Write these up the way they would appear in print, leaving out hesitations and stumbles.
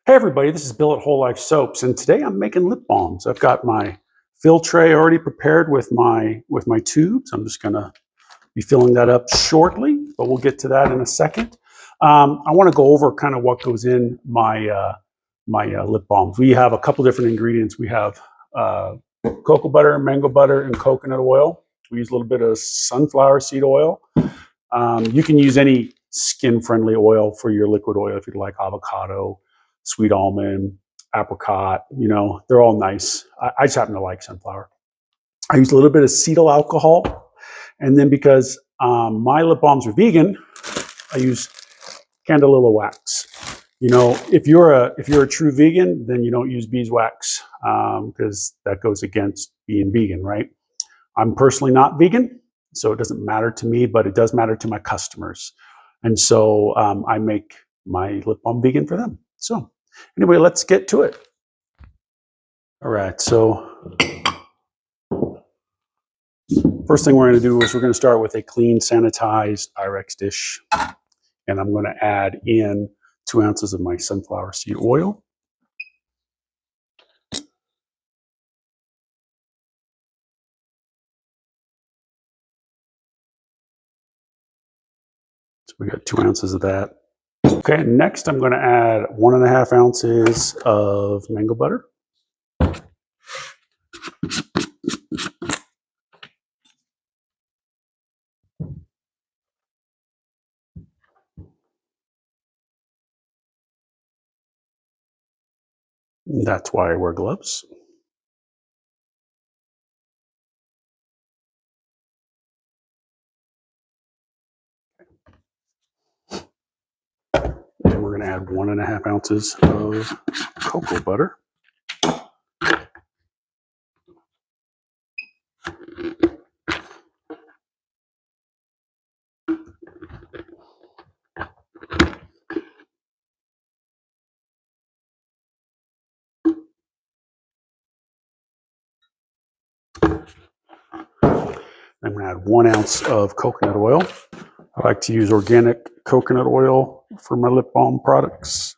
Hey everybody, this is Bill at Whole Life Soaps, and today I'm making lip balms. I've got my fill tray already prepared with my tubes. I'm just gonna be filling that up shortly, but we'll get to that in a second. I want to go over kind of what goes in my lip balms. We have a couple different ingredients. We have cocoa butter, mango butter, and coconut oil. We use a little bit of sunflower seed oil. You can use any skin-friendly oil for your liquid oil if you'd like avocado, sweet almond, apricot, they're all nice. I just happen to like sunflower. I use a little bit of cetyl alcohol. And then because my lip balms are vegan, I use candelila wax. If you're a true vegan, then you don't use beeswax because that goes against being vegan, right? I'm personally not vegan, so it doesn't matter to me, but it does matter to my customers. And so I make my lip balm vegan for them. So anyway, let's get to it. All right, so first thing we're going to do is we're going to start with a clean, sanitized Pyrex dish. And I'm going to add in 2 ounces of my sunflower seed oil. So we got 2 ounces of that. Okay, next I'm going to add 1.5 ounces of mango butter. That's why I wear gloves. And we're going to add 1.5 ounces of cocoa butter. I'm going to add 1 ounce of coconut oil. I like to use organic coconut oil for my lip balm products.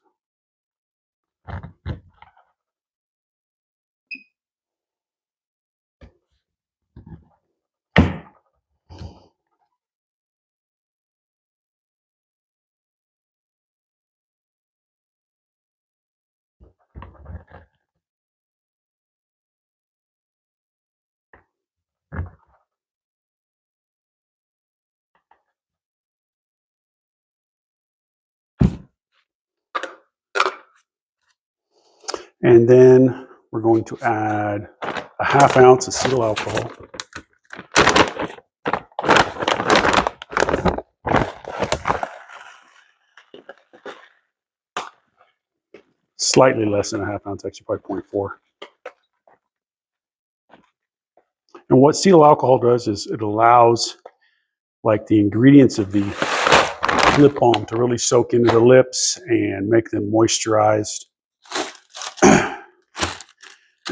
And then we're going to add 1/2 ounce of cetyl alcohol. Slightly less than 1/2 ounce, actually probably 0.4. And what cetyl alcohol does is it allows like the ingredients of the lip balm to really soak into the lips and make them moisturized.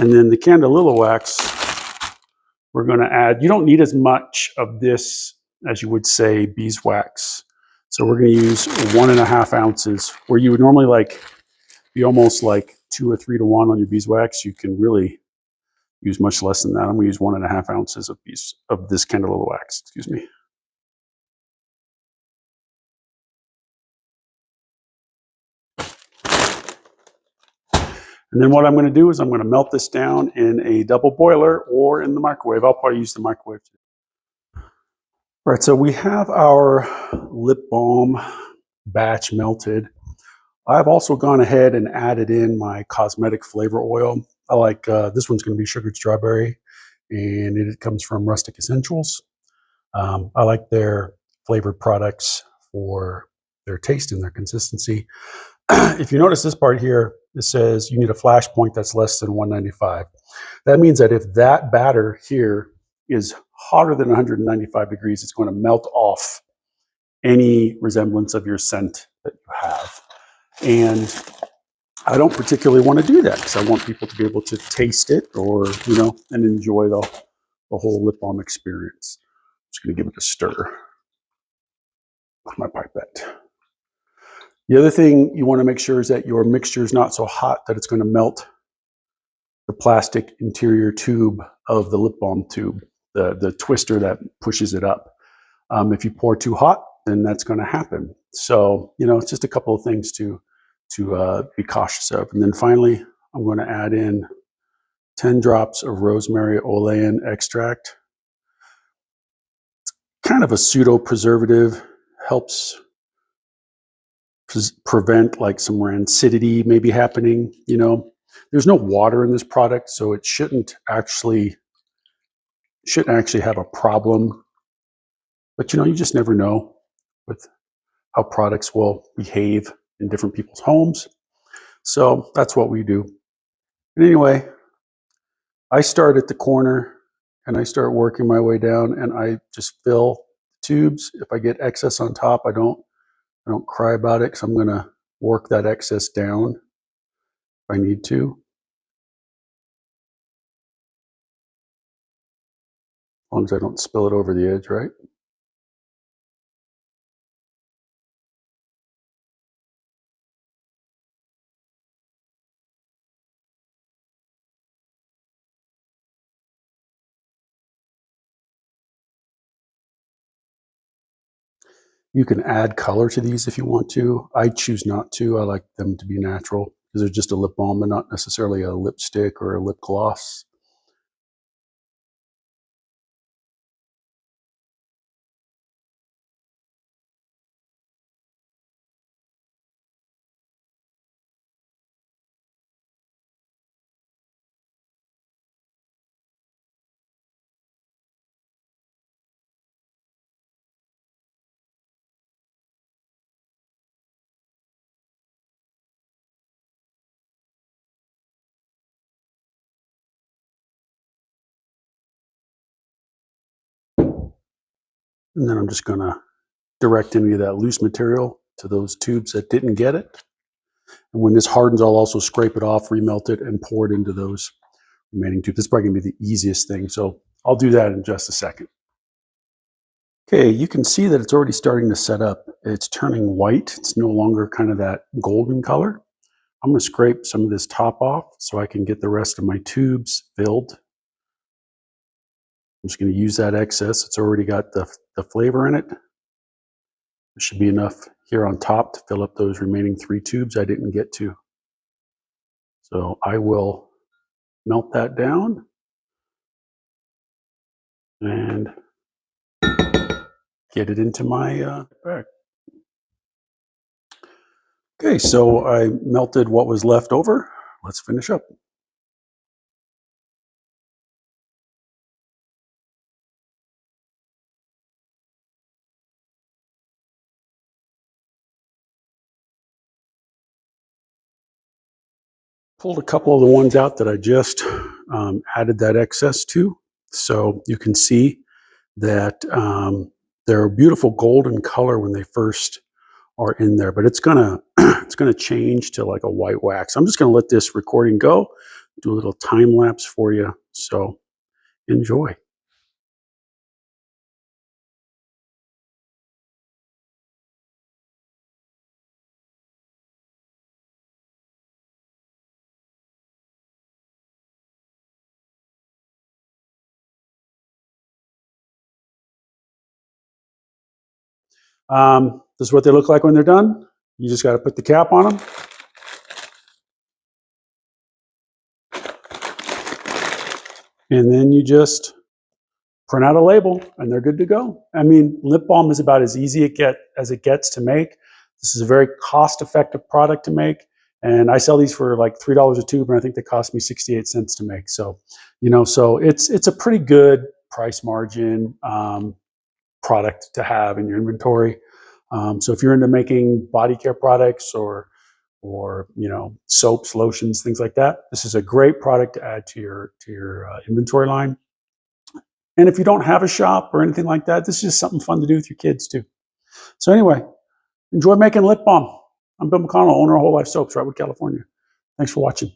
And then the candelila wax, we're going to add, you don't need as much of this as you would say beeswax. So we're going to use 1.5 ounces, where you would normally be almost like 2 or 3 to 1 on your beeswax. You can really use much less than that. I'm going to use 1.5 ounces of this candelila wax, excuse me. And then what I'm going to do is I'm going to melt this down in a double boiler or in the microwave. I'll probably use the microwave too. All right, so we have our lip balm batch melted. I've also gone ahead and added in my cosmetic flavor oil. I like, this one's going to be sugared strawberry, and it comes from Rustic Essentials. I like their flavored products for their taste and their consistency. If you notice this part here, it says you need a flash point that's less than 195. That means that if that batter here is hotter than 195 degrees, it's going to melt off any resemblance of your scent that you have. And I don't particularly want to do that because I want people to be able to taste it or, and enjoy the whole lip balm experience. I'm just going to give it a stir with my pipette. The other thing you want to make sure is that your mixture is not so hot that it's going to melt the plastic interior tube of the lip balm tube, the twister that pushes it up. If you pour too hot, then that's going to happen. So, it's just a couple of things to be cautious of. And then finally, I'm going to add in 10 drops of Rosemary Oleoresin extract. Kind of a pseudo preservative, helps prevent like some rancidity maybe happening. There's no water in this product, so it shouldn't actually have a problem. But you just never know with how products will behave in different people's homes. So that's what we do. And anyway, I start at the corner and I start working my way down, and I just fill tubes. If I get excess on top, I don't cry about it, because I'm going to work that excess down if I need to. As long as I don't spill it over the edge, right? You can add color to these if you want to. I choose not to. I like them to be natural, because they're just a lip balm and not necessarily a lipstick or a lip gloss. And then I'm just going to direct any of that loose material to those tubes that didn't get it. And when this hardens, I'll also scrape it off, remelt it, and pour it into those remaining tubes. This is probably going to be the easiest thing, so I'll do that in just a second. Okay, you can see that it's already starting to set up. It's turning white. It's no longer kind of that golden color. I'm going to scrape some of this top off so I can get the rest of my tubes filled. I'm just going to use that excess. It's already got the flavor in it. There should be enough here on top to fill up those remaining 3 tubes I didn't get to. So I will melt that down and get it into my bag. Okay, so I melted what was left over. Let's finish up. Pulled a couple of the ones out that I just added that excess to. So you can see that they're a beautiful golden color when they first are in there, but it's gonna change to like a white wax. I'm just gonna let this recording go, do a little time lapse for you. So enjoy. This is what they look like when they're done. You just got to put the cap on them. And then you just print out a label and they're good to go. I mean, lip balm is about as easy as it gets to make. This is a very cost-effective product to make. And I sell these for like $3 a tube, and I think they cost me 68 cents to make. So, so it's a pretty good price margin product to have in your inventory. So if you're into making body care products or soaps, lotions, things like that, this is a great product to add to your inventory line. And if you don't have a shop or anything like that, this is just something fun to do with your kids too. So anyway, enjoy making lip balm. I'm Bill McConnell, owner of Whole Life Soaps, Wrightwood, California. Thanks for watching.